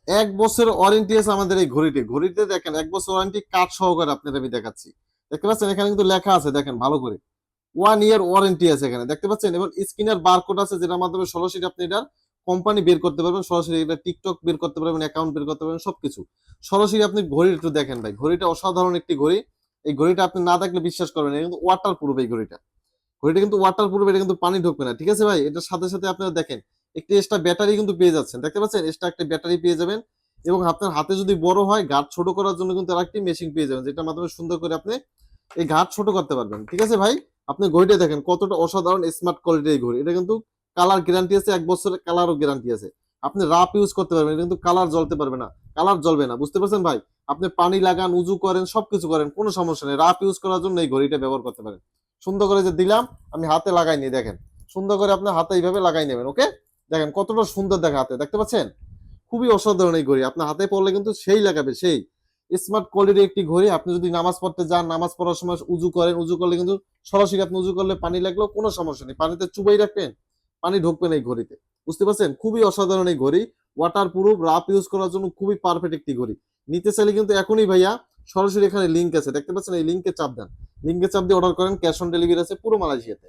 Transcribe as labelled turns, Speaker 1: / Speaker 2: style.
Speaker 1: 1 বছর ওয়ারেন্টি আছে আমাদের এই ঘড়িতে দেখেন 1 বছর ওয়ারেন্টি কার্ড সহকারে আপনাদের আমি দেখাচ্ছি। দেখতে পাচ্ছেন এখানে কিন্তু লেখা আছে, দেখেন ভালো করে 1 ইয়ার ওয়ারেন্টি আছে এখানে, দেখতে পাচ্ছেন। এবং স্ক্রিনের বারকোড আছে যেটার মাধ্যমে সরাসরি আপনি এটার কোম্পানি বের করতে পারবেন, সরাসরি এটা টিকটক বের করতে পারবেন, অ্যাকাউন্ট বের করতে পারবেন, সবকিছু সরাসরি। আপনি ঘড়ি একটু দেখেন ভাই, ঘড়িটা অসাধারণ একটি ঘড়ি। এই ঘড়িটা আপনি না দেখলে বিশ্বাস করবেন না, কিন্তু ওয়াটার প্রুফ এই ঘড়িটা। ঘড়িটা কিন্তু ওয়াটার প্রুফ, এটা কিন্তু পানি ঢুকবে না, ঠিক আছে ভাই। এটার সাথে সাথে আপনারা দেখেন একটি এক্সট্রা ব্যাটারি কিন্তু পেয়ে যাচ্ছেন, দেখতে পাচ্ছেন এক্সট্রা একটা ব্যাটারি পেয়ে যাবেন। এবং আপনার হাতে যদি বড় হয় গাঁট ছোট করার জন্য কিন্তু আরেকটি মেশিন পেয়ে যাবেন, যেটার মাধ্যমে সুন্দর করে আপনি এই ঘাট ছোট করতে পারবেন, ঠিক আছে ভাই। আপনি ঘড়িটা দেখেন কতটা অসাধারণ স্মার্ট কোয়ালিটির এই ঘড়ি। এটা কিন্তু কালার গ্যারান্টি আছে, 1 বছরের কালারও গ্যারান্টি আছে। আপনি রাফ ইউজ করতে পারবেন, এটা কিন্তু কালার জ্বলতে পারবে না, কালার জ্বলবে না, বুঝতে পারছেন ভাই। আপনি পানি লাগান, উজু করেন, সবকিছু করেন, কোনো সমস্যা নেই। রাফ ইউজ করার জন্য এই ঘড়িটা ব্যবহার করতে পারেন। সুন্দর করে যে দিলাম আমি হাতে লাগাই নিই, দেখেন সুন্দর করে আপনার হাতে এইভাবে লাগাই নেবেন, ওকে। দেখেন কতটা সুন্দর দেখা হাতে, দেখতে পাচ্ছেন। খুবই অসাধারণ এই ঘড়ি, আপনার হাতে পড়লে কিন্তু সেই লাগাবে, সেই স্মার্ট কোয়ালিটির একটি ঘড়ি। আপনি যদি নামাজ পড়তে যান, নামাজ পড়ার সময় উজু করেন, উজু করলে কিন্তু সরাসরি আপনি উজু করলে পানি লাগলেও কোনো সমস্যা নেই, পানিতে চুবাই রাখবেন, পানি ঢুকবে না এই ঘড়িতে, বুঝতে পারছেন। খুবই অসাধারণ এই ঘড়ি, ওয়াটার প্রুফ, রাফ ইউজ করার জন্য খুবই পারফেক্ট একটি ঘড়ি। নিতে চাইলে কিন্তু এখনই ভাইয়া সরাসরি এখানে লিঙ্ক আছে, দেখতে পাচ্ছেন, এই লিঙ্কে চাপ দেন, লিঙ্কে চাপ দিয়ে অর্ডার করেন, ক্যাশ অন ডেলিভারি আছে পুরো মালয়েশিয়াতে।